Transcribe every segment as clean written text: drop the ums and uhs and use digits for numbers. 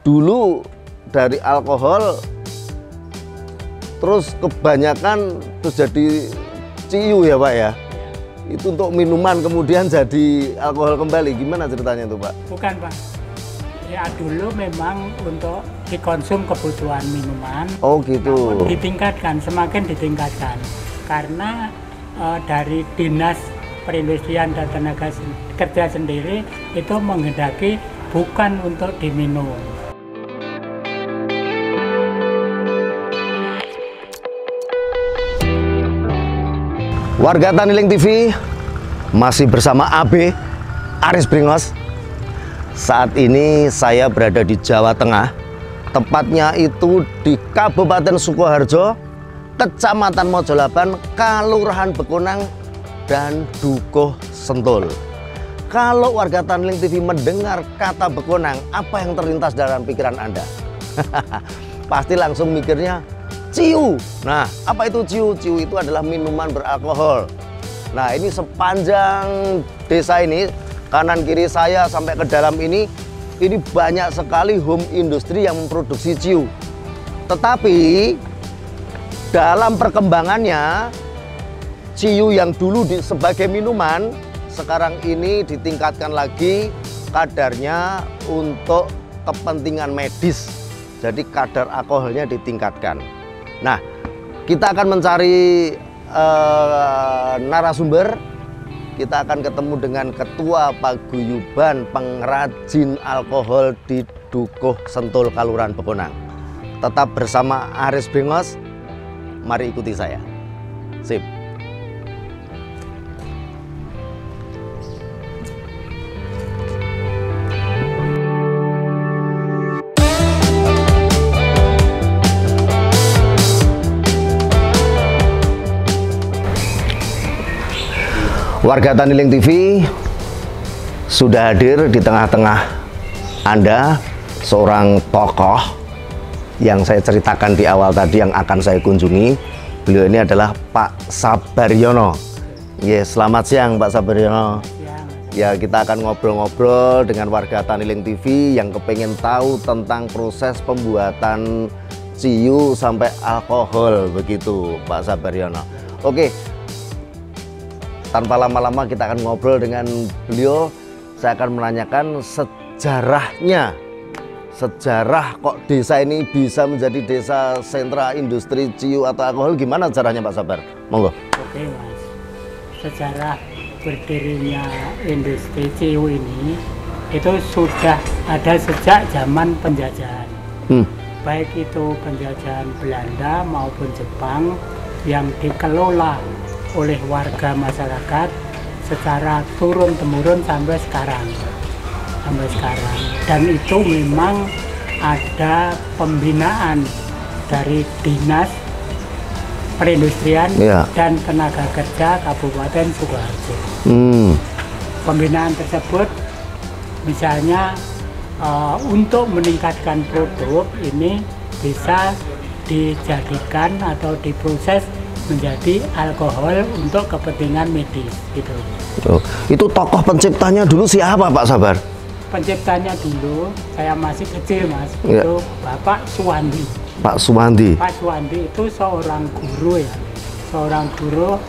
dulu dari alkohol terus kebanyakan terus jadi ciu ya Pak ya? Itu untuk minuman kemudian jadi alkohol kembali, gimana ceritanya tuh Pak? Bukan Pak, ya dulu memang untuk dikonsum kebutuhan minuman. Oh gitu. Namun ditingkatkan, semakin ditingkatkan karena dari Dinas Perindustrian dan Tenaga Kerja sendiri itu menghendaki bukan untuk diminum. Warga Taniling TV masih bersama AB Aris Bringos. Saat ini saya berada di Jawa Tengah, tepatnya itu di Kabupaten Sukoharjo, Kecamatan Mojolaban, Kelurahan Bekonang, dan Dukuh Sentul. Kalau warga Taniling TV mendengar kata Bekonang, apa yang terlintas dalam pikiran Anda? Pasti langsung mikirnya ciu. Nah, apa itu ciu? Ciu itu adalah minuman beralkohol. Nah, ini sepanjang desa ini, kanan kiri saya sampai ke dalam ini banyak sekali home industri yang memproduksi ciu. Tetapi dalam perkembangannya, ciu yang dulu sebagai minuman, sekarang ini ditingkatkan lagi kadarnya untuk kepentingan medis. Jadi kadar alkoholnya ditingkatkan. Nah, kita akan mencari narasumber. Kita akan ketemu dengan Ketua Paguyuban Pengrajin Alkohol di Dukuh Sentul, Kelurahan Bekonang. Tetap bersama Aris Bringos. Mari ikuti saya. Sip. Warga Taniling TV sudah hadir di tengah-tengah Anda, seorang tokoh yang saya ceritakan di awal tadi yang akan saya kunjungi. Beliau ini adalah Pak Sabaryono. Ya, selamat siang Pak Sabaryono. Ya, kita akan ngobrol-ngobrol dengan warga Taniling TV yang kepengen tahu tentang proses pembuatan ciu sampai alkohol begitu Pak Sabaryono. Oke. Tanpa lama-lama kita akan ngobrol dengan beliau. Saya akan menanyakan sejarahnya. Sejarah kok desa ini bisa menjadi desa sentra industri ciu atau alkohol. Gimana caranya Pak Sabar? Monggo. Oke Mas, sejarah berdirinya industri ciu ini itu sudah ada sejak zaman penjajahan. Baik itu penjajahan Belanda maupun Jepang yang dikelola oleh warga masyarakat secara turun-temurun sampai sekarang. Dan itu memang ada pembinaan dari Dinas Perindustrian dan Tenaga Kerja Kabupaten Sukoharjo. Pembinaan tersebut misalnya untuk meningkatkan produk ini bisa dijadikan atau diproses menjadi alkohol untuk kepentingan medis gitu. Itu tokoh penciptanya dulu siapa Pak Sabar? Penciptanya dulu saya masih kecil Mas, itu Bapak Suwandi. Pak Suwandi. Pak Suwandi itu seorang guru ya, seorang guru.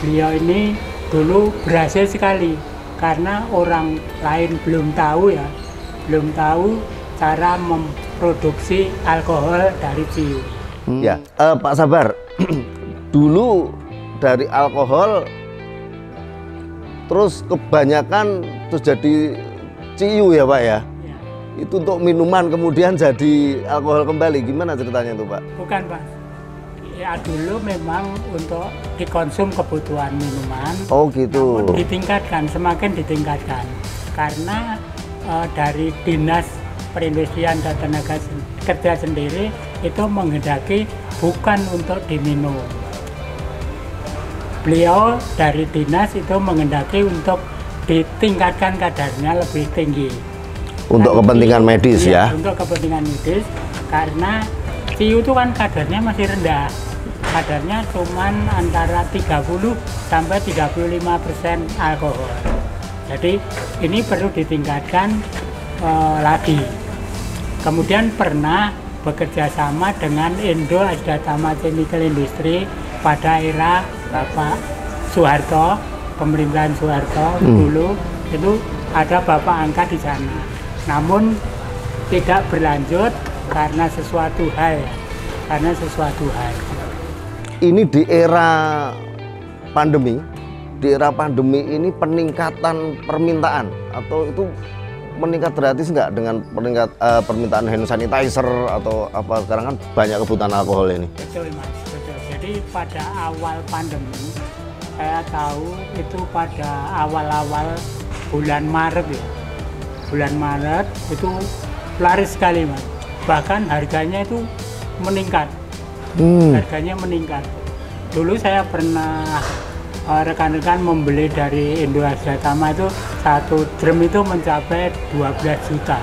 Beliau ini dulu berhasil sekali karena orang lain belum tahu cara memproduksi alkohol dari ciu. Ya, Pak Sabar, dulu dari alkohol terus kebanyakan terus jadi ciu ya Pak ya? Ya. Itu untuk minuman kemudian jadi alkohol kembali, gimana ceritanya tuh Pak? Bukan Pak, ya dulu memang untuk dikonsum kebutuhan minuman. Oh gitu. Namun ditingkatkan, semakin ditingkatkan karena dari Dinas Perindustrian dan Tenaga Kerja sendiri itu menghendaki bukan untuk diminum. Beliau dari dinas itu menghendaki untuk ditingkatkan kadarnya lebih tinggi. Untuk kepentingan medis ya? Untuk kepentingan medis, karena ciu itu kan kadarnya masih rendah. Kadarnya cuma antara 30 sampai 35% alkohol. Jadi ini perlu ditingkatkan lagi. Kemudian pernah bekerja sama dengan Indo Asdatama Chemical Industry pada era Bapak Soeharto, pemerintahan Soeharto dulu itu ada Bapak angkat di sana. Namun tidak berlanjut karena sesuatu hal. Ini di era pandemi, ini peningkatan permintaan atau itu meningkat gratis nggak dengan permintaan hand sanitizer atau apa, sekarang kan banyak kebutuhan alkohol ini. Betul Mas, betul. Jadi pada awal pandemi saya tahu itu pada awal-awal bulan Maret ya. Bulan Maret itu laris sekali Mas. Bahkan harganya itu meningkat. Harganya meningkat. Dulu saya pernah rekan-rekan membeli dari Indo Asdatama itu 1 drum itu mencapai 12 juta.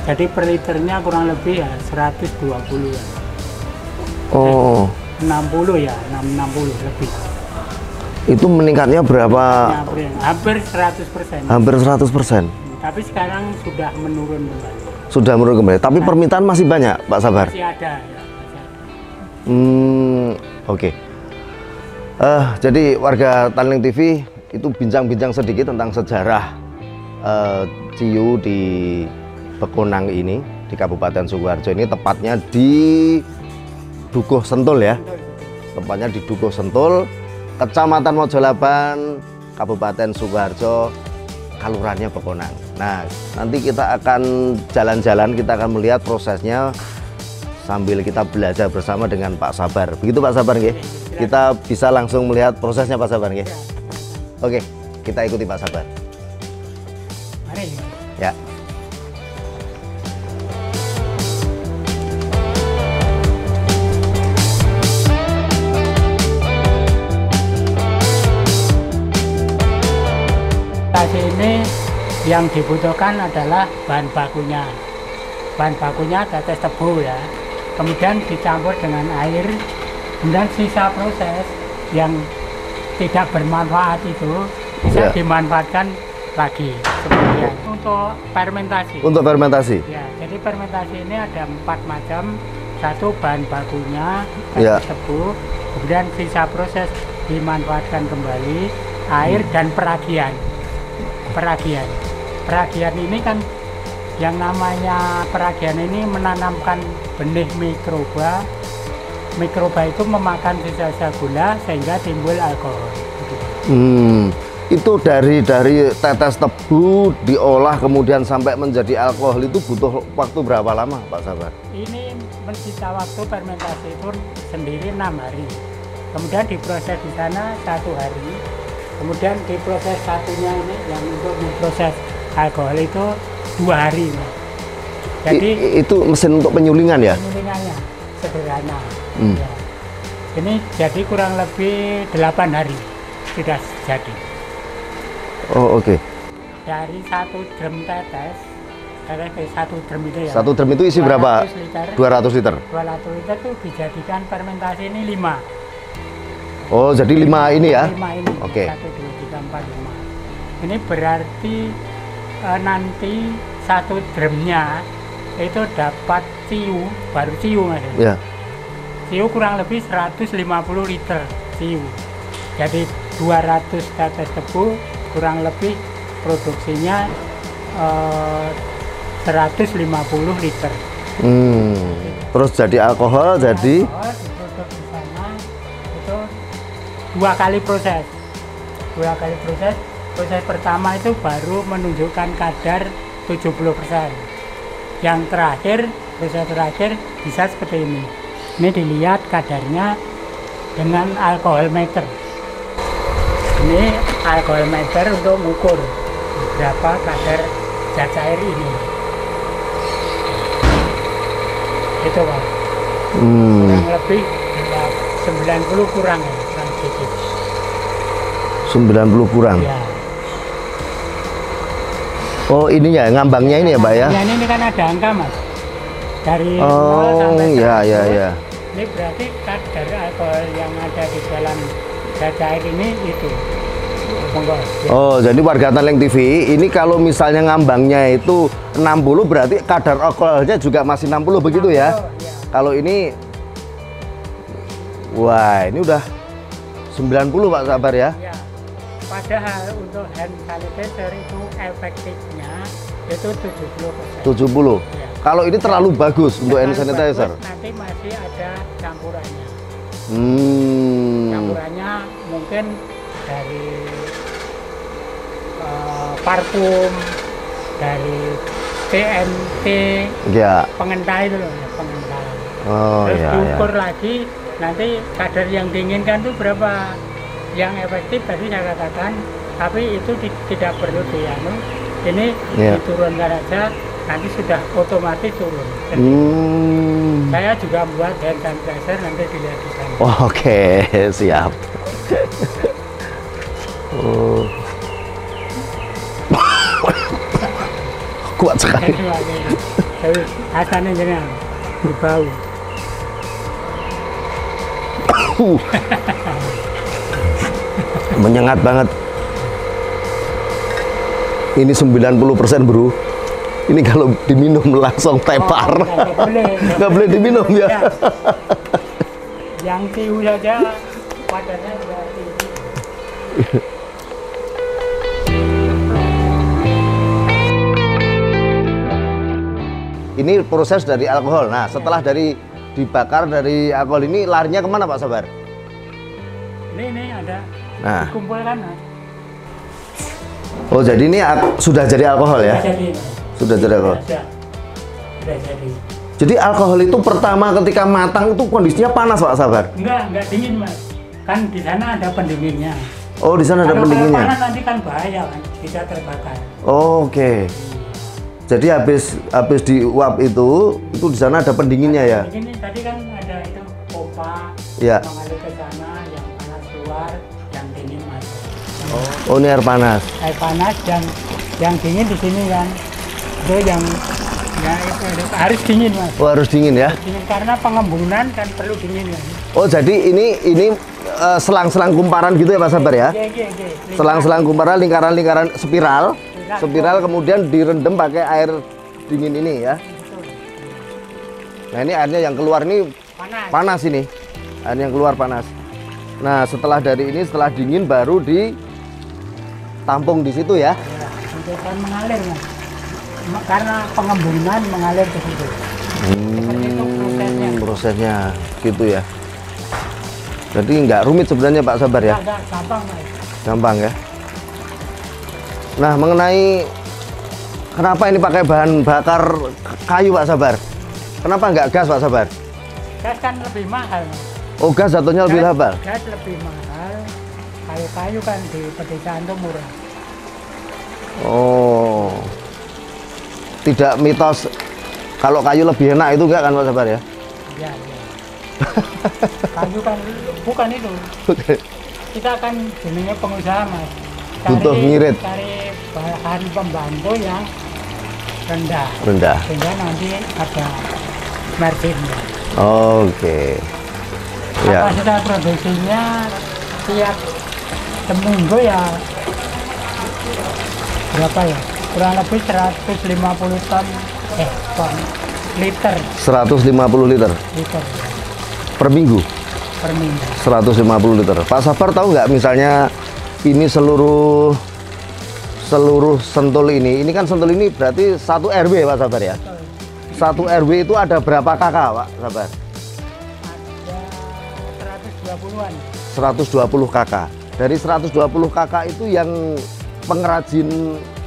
Jadi per liternya kurang lebih ya 120 ya. Oh. 60 ya, 60 lebih. Itu meningkatnya berapa? Hampir 100%. Hampir 100%. Tapi sekarang sudah menurun kembali. Sudah menurun kembali. Tapi permintaan masih banyak, Pak Sabar? Masih ada ya. Oke. Jadi warga Tanling TV itu bincang-bincang sedikit tentang sejarah Ciu di Bekonang ini, di Kabupaten Sukoharjo ini, tepatnya di Dukuh Sentul ya. Tepatnya di Dukuh Sentul, Kecamatan Mojolaban, Kabupaten Sukoharjo, Kalurahannya Bekonang. Nah, nanti kita akan jalan-jalan, kita akan melihat prosesnya sambil kita belajar bersama dengan Pak Sabar. Begitu Pak Sabar nggih? Kita bisa langsung melihat prosesnya Pak Sabar nggih? Oke, kita ikuti Pak Sabar. Mari. Ya. Ini yang dibutuhkan adalah bahan bakunya. Bahan bakunya tetes tebu ya. Kemudian dicampur dengan air, kemudian sisa proses yang tidak bermanfaat itu bisa dimanfaatkan lagi kemudian untuk fermentasi. Untuk fermentasi. Ya, jadi fermentasi ini ada 4 macam. Satu bahan bakunya tetes tebu, kemudian sisa proses dimanfaatkan kembali, air dan peragian. Peragian ini kan yang namanya peragian ini menanamkan benih mikroba. Mikroba itu memakan sisa-sisa gula sehingga timbul alkohol. Itu dari tetes tebu diolah kemudian sampai menjadi alkohol itu butuh waktu berapa lama Pak Sabar? Ini mencita waktu fermentasi itu sendiri 6 hari. Kemudian diproses di sana 1 hari. Kemudian diproses satunya ini yang untuk memproses alkohol itu 2 hari. Jadi itu mesin untuk penyulingan ya? Penyulingannya sederhana. Ya. Ini jadi kurang lebih 8 hari sudah jadi. Oh oke. Dari 1 drum tetes, dari 1 drum itu ya. 1 drum itu isi berapa? 200 liter. 200 liter itu dijadikan fermentasi ini 5. Oh, jadi 5 ini ya? 5 ini. Oke. 1, 2, 3, 4, 5. Ini berarti nanti 1 drumnya itu dapat ciu, baru ciu Mas. Ya. Ciu kurang lebih 150 liter ciu. Jadi 200 tetes tebu kurang lebih produksinya 150 liter. Terus jadi alkohol, jadi Diproduksi di sana itu 2 kali proses. 2 kali proses. Proses pertama itu baru menunjukkan kadar 70%. Yang terakhir, proses terakhir bisa seperti ini. Ini dilihat kadarnya dengan alkohol meter. Ini alkohol meter untuk mengukur berapa kadar zat cair ini. Itu Pak. Kurang lebih 90 kurang ya, kurang sedikit. 90 kurang. Ya. Oh ini ya ngambangnya ini ya Pak ya? Ini kan ada angka Mas. Dari 0 ya sampai 100. ya. Ini berarti kadar alkohol yang ada di dalam zat cair ini itu. Monggo. Ya. Oh, jadi warga Teleng TV ini kalau misalnya ngambangnya itu 60 berarti kadar alkoholnya juga masih 60 begitu ya? Ya. Kalau ini, wah ini udah 90 Pak Sabar ya? Ya. Padahal untuk hand sanitizer itu efektifnya itu 70%. 70. Ya. Kalau ini terlalu bagus untuk hand Terlalu sanitizer. bagus, nanti masih ada campurannya. Hmm. Campurannya mungkin dari parfum, dari TNT, Ya. pengental itu loh, ya, pengental. Oh Terus ya. diukur lagi, nanti kadar yang diinginkan itu berapa. Yang efektif tadi saya katakan, tapi itu tidak perlu dianu. Ini Ya. diturunkan aja, nanti sudah otomatis turun. Saya juga buat hand sanitizer, nanti dilihat di sana. Oke, siap. Oh. Kuat sekali. Tapi asalnya jenengan berbau. Menyengat banget. Ini 90% bro. Ini kalau diminum langsung tepar. Nggak boleh diminum ya. Yang tiu saja padannya sudah tinggi. Ini proses dari alkohol. Nah, setelah dari dibakar dari alkohol ini larinya kemana Pak Sabar? Ini ada Nah. dikumpulkan. Mas. Oh, jadi ini sudah jadi alkohol ya? Jadi, Sudah jadi alkohol. sudah jadi. Jadi alkohol itu pertama ketika matang itu kondisinya panas Pak Sabar? Enggak dingin Mas. Kan di sana ada pendinginnya. Oh, di sana ada Kalau pendinginnya. panas nanti kan bahaya kan, bisa terbakar. Oh, oke. Jadi habis diuap itu di sana ada pendinginnya ya? Ini tadi kan ada itu pompa Ya. mengalir ke sana, yang panas keluar, yang dingin masuk. Oh, ini air panas. Air panas yang dingin di sini kan. Itu yang ya itu harus dingin Mas. Oh, harus dingin ya? Dingin karena pengembungan kan perlu dingin ya. Oh, jadi ini selang-selang kumparan gitu ya Pak Sabar ya? Iya. Selang-selang kumparan, lingkaran-lingkaran spiral kemudian direndam pakai air dingin ini ya. Nah, ini airnya yang keluar ini panas ini. Air yang keluar panas. Nah, setelah dingin baru ditampung di situ ya. Ya, untuk kan mengalir Mas. Karena pengembunan mengalir ke situ. Seperti itu Prosesnya gitu ya. Jadi nggak rumit sebenarnya Pak Sabar ya? Agak gampang Mas. Gampang ya. Nah, mengenai kenapa ini pakai bahan bakar kayu Pak Sabar? Kenapa nggak gas Pak Sabar? Gas kan lebih mahal Mas. Oh, gas jatuhnya lebih mahal. Gas lebih mahal. Kalau kayu kan di pedesaan itu murah. Oh, tidak mitos kalau kayu lebih enak itu enggak kan Pak Sabar ya? Iya. Kayu kan bukan itu. Kita kan jenenge pengusaha Mas. Butuh ngirit. Cari bahan pembantu yang rendah. Sehingga nanti ada marginnya. Oke. Ya. Kapasitas produksinya tiap seminggu ya berapa ya? Kurang lebih 150 ton liter 150 liter per minggu. per minggu. 150 liter. Pak Sabar tahu nggak misalnya ini seluruh Sentul ini kan Sentul ini berarti satu RW Pak Sabar ya? Satu RW itu ada berapa kakak Pak Sabar? Ada 120-an. 120 kakak. Dari 120 kakak itu yang pengrajin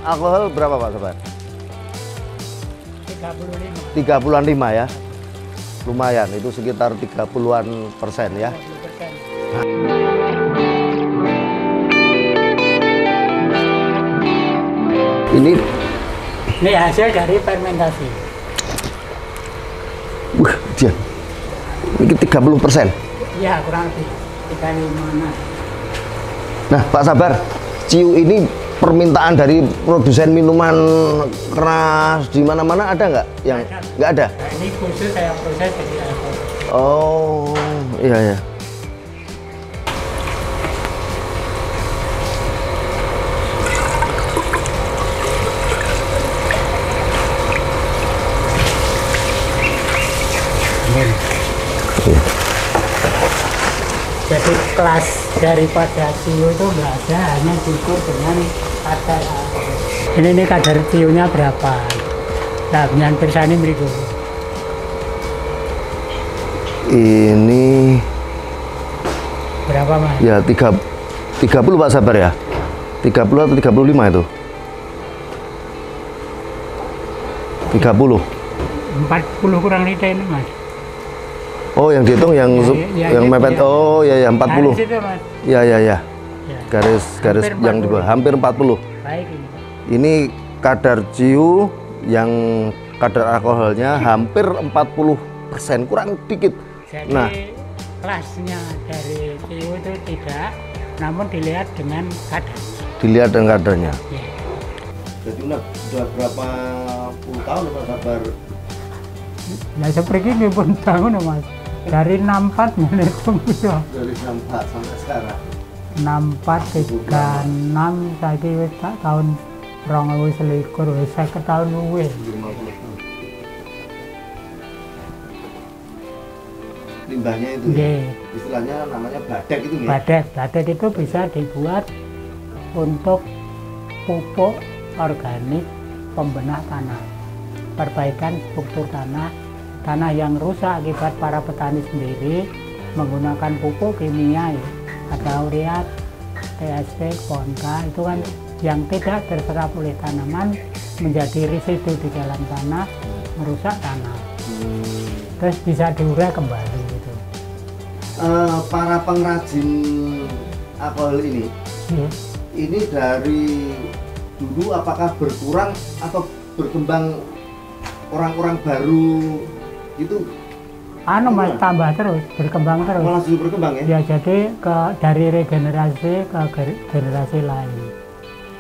alkohol berapa Pak Sabar? 35. 30-an 5 ya? Lumayan, itu sekitar 30-an persen ya? 30%. Ini hasil dari fermentasi. dia ini 30%. Ya kurang lebih 35. Nah Pak Sabar, Ciu ini permintaan dari produsen minuman keras di mana-mana ada nggak? Yang nggak ada? Nah, ini khusus saya proses jadi alkohol. Oh iya ya. dibangun. Jadi kelas daripada ciu itu nggak ada, hanya diukur dengan kadar. Ini kadar ciunya berapa? Nah, yang persani berikut. Ini Berapa Mas? ya 30 Pak Sabar ya? 30 atau 35 itu? 30. 40 kurang liter ini Mas. Oh, yang dihitung yang Ya, mepet. ya. Oh, ya 40. Garis itu, Mas. Ya. Ya. Garis Hampir yang di bawah hampir 40. Baik ini. Ini kadar ciu yang kadar alkoholnya hampir 40%, kurang dikit. Jadi Nah, kelasnya dari ciu itu tidak, namun dilihat dengan kadar. dilihat dengan kadarnya. Ya. Jadi sudah berapa puluh tahun Pak Sabar? Nah seperti ini pun tahun Mas. Dari 64 menghitung bisa. Dari 64 sampai sekarang. 64 36 saiki wis tak tahun 2021 wis 50 tahun luwih. 50 tahun. Limbahnya itu ya? Nggih. Istilahnya namanya badek itu ya? Badek itu bisa dibuat untuk pupuk organik pembenak tanah, perbaikan struktur tanah yang rusak akibat para petani sendiri menggunakan pupuk kimia ya. Ada urea, TSP, Ponka itu kan yang tidak terserap oleh tanaman menjadi residu di dalam tanah, merusak tanah. Terus bisa diurai kembali gitu. Para pengrajin alkohol ini dari dulu apakah berkurang atau berkembang orang-orang baru itu? Mas tambah terus, berkembang terus. Malah justru berkembang ya? Ya jadi dari regenerasi ke generasi lain.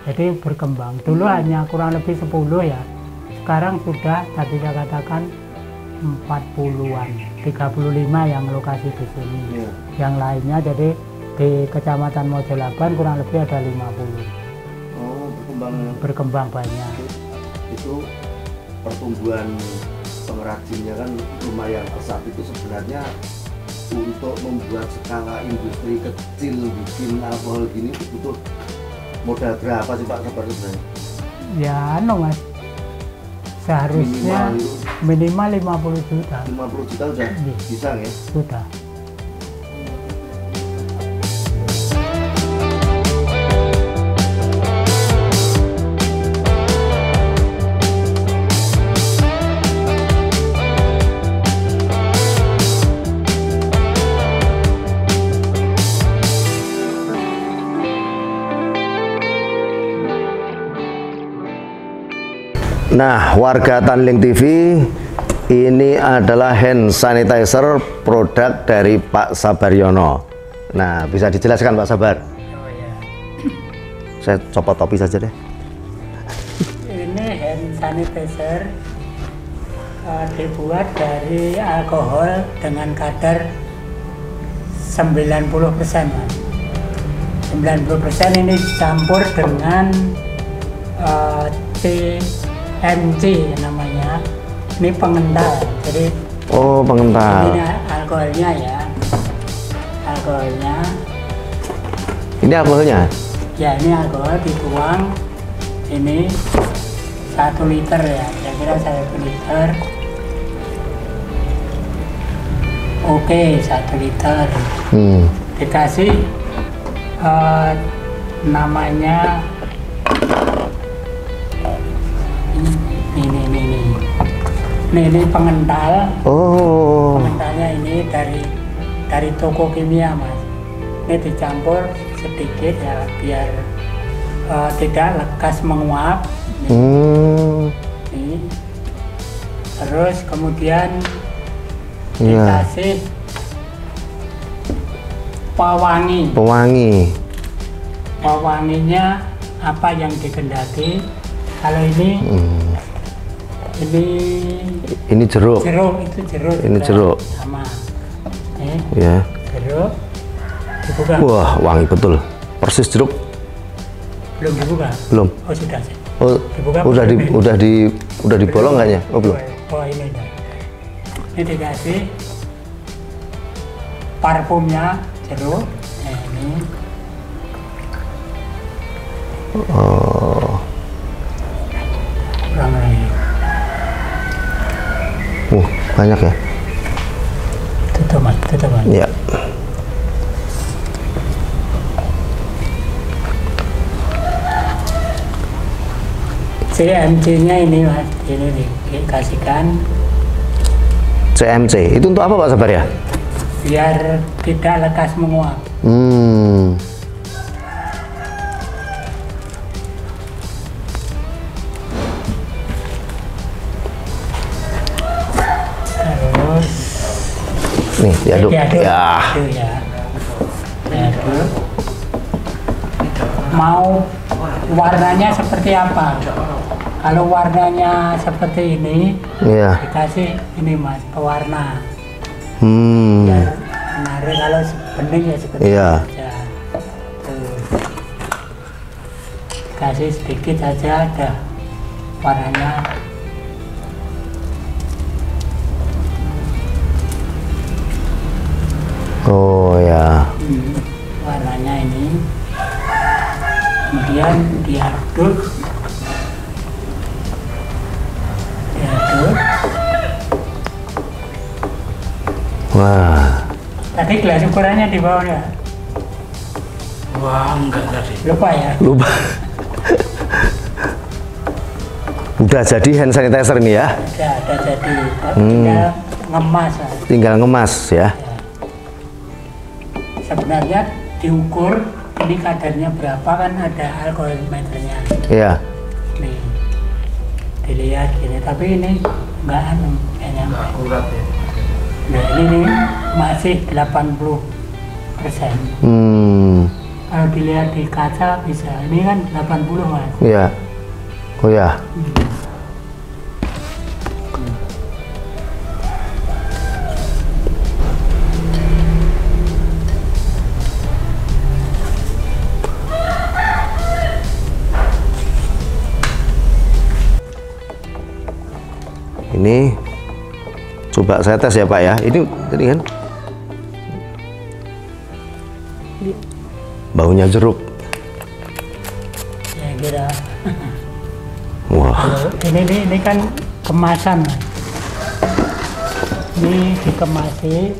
Jadi berkembang. Dulu hanya kurang lebih 10 ya. Sekarang sudah tadi saya katakan 40-an, 35 yang lokasi di sini. Ya. Yang lainnya jadi di Kecamatan Mojolaban kurang lebih ada 50. Oh, Berkembang banyak. Itu pertumbuhan pengrajinnya kan lumayan pesat. Itu sebenarnya untuk membuat skala industri kecil bikin alkohol gini butuh modal berapa sih Pak Sabar sebenarnya? Ya Mas, seharusnya minimal 50 juta. 50 juta udah bisa ya? Sudah. Nah, warga Tanling TV, ini adalah hand sanitizer produk dari Pak Sabaryono. Nah, bisa dijelaskan Pak Sabar? Oh ya. Saya copot topi saja deh. Ini hand sanitizer dibuat dari alkohol dengan kadar 90%, Mas. 90% ini dicampur dengan TMC namanya. Ini pengental. Jadi Oh, pengental. ini alkoholnya ya. Alkoholnya. Ini alkoholnya? Ya, ini alkohol dituang. Ini 1 liter ya. Kira-kira 1 liter. Oke, 1 liter. Dikasih namanya ini pengental. Oh. Pengentalnya ini dari toko kimia, Mas. Ini dicampur sedikit ya biar tidak lekas menguap. Ini. Terus kemudian dikasih pewangi. Pewanginya apa yang dikehendaki. Kalau ini jeruk. Itu jeruk. Ini jeruk. Sama. Ya. Jeruk. Dibuka. Wah, wangi betul. Persis jeruk. Belum dibuka? Belum. Oh, sudah sih. Oh, Dibuka udah dibolong nggak ya? Oh, belum. Oh, ini. Ini dikasih parfumnya jeruk. Nah, ini. Oh. Kurang lagi. Banyak ya. Tutup mas, tutup mas. Ya. CMC-nya ini mas, ini dikasihkan. CMC itu untuk apa Pak Sabar ya? Biar tidak lekas menguap. Terus nih diaduk. diaduk. Ya. Diaduk ya. Diaduk. Mau warnanya seperti apa? Kalau warnanya seperti ini, Iya. dikasih ini mas, pewarna. Hmm. Biar menarik. Kalau bening ya seperti Iya. ini saja. Tuh. Kasih sedikit saja, ada warnanya. Oh ya. Warnanya ini. Kemudian diaduk. Diaduk. Wah. Tadi gelas ukurannya di bawah ya? Wah, enggak tadi. Lupa ya? Lupa. Udah jadi hand sanitizer nih ya. Ada jadi. Tinggal ngemas. Mas. Tinggal ngemas ya. Sebenarnya diukur ini kadarnya berapa, kan ada alkohol meternya. Iya. Nih. Dilihat gini, tapi ini enggak anu kayaknya. Enggak akurat ya. Nah, ini nih masih 80%. Kalau dilihat di kaca bisa. Ini kan 80 mas. Iya. Oh ya. Ini coba saya tes ya Pak ya. Ini tadi kan baunya jeruk. Ya kira. Wah. Ini kan kemasan mas. Ini dikemasi.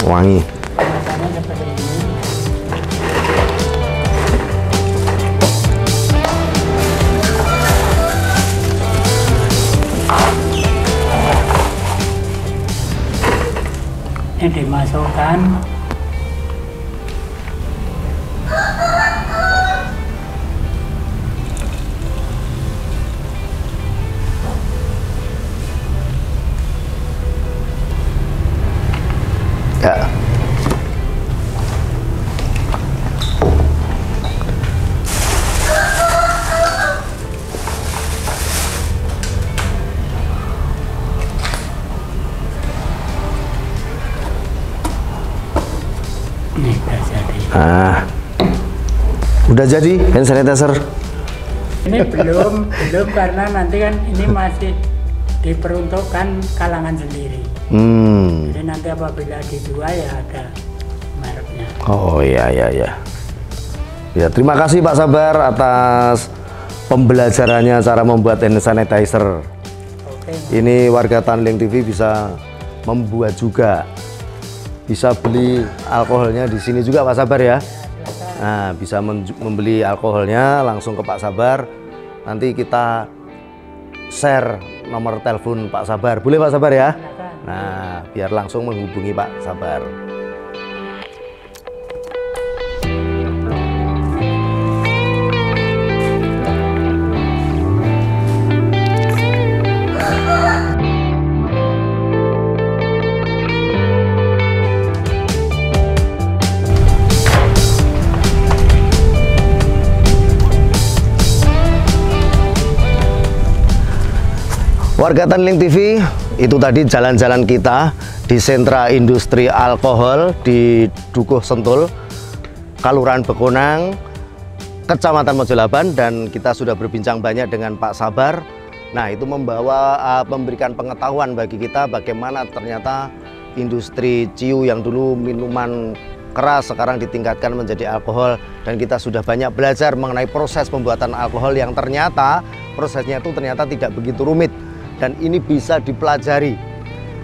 Wangi. Kemasannya seperti ini. Ini dimasukkan. Ya. Ini udah jadi. Udah jadi hand sanitizer. Ini belum karena nanti kan ini masih diperuntukkan kalangan sendiri. Jadi nanti apabila dijual ya ada mereknya. Oh iya. Ya, terima kasih Pak Sabar atas pembelajarannya cara membuat hand sanitizer. Oke. Ini warga Tanling TV bisa membuat juga. Bisa beli alkoholnya di sini juga Pak Sabar ya. Nah, bisa membeli alkoholnya langsung ke Pak Sabar. Nanti kita share nomor telepon Pak Sabar. Boleh Pak Sabar ya? Nah, biar langsung menghubungi Pak Sabar. Warga Tanling TV, itu tadi jalan-jalan kita di sentra industri alkohol di Dukuh Sentul, Kelurahan Bekonang, Kecamatan Mojolaban, dan kita sudah berbincang banyak dengan Pak Sabar Nah, itu memberikan pengetahuan bagi kita bagaimana ternyata industri ciu yang dulu minuman keras sekarang ditingkatkan menjadi alkohol, dan kita sudah banyak belajar mengenai proses pembuatan alkohol yang ternyata prosesnya itu ternyata tidak begitu rumit dan ini bisa dipelajari.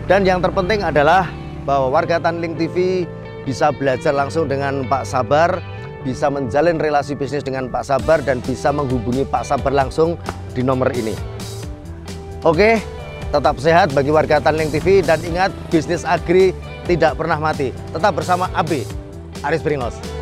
Dan yang terpenting adalah bahwa warga Tanling TV bisa belajar langsung dengan Pak Sabar, bisa menjalin relasi bisnis dengan Pak Sabar, dan bisa menghubungi Pak Sabar langsung di nomor ini. Oke, tetap sehat bagi warga Tanling TV, dan ingat, bisnis agri tidak pernah mati. Tetap bersama AB, Aris Bringos.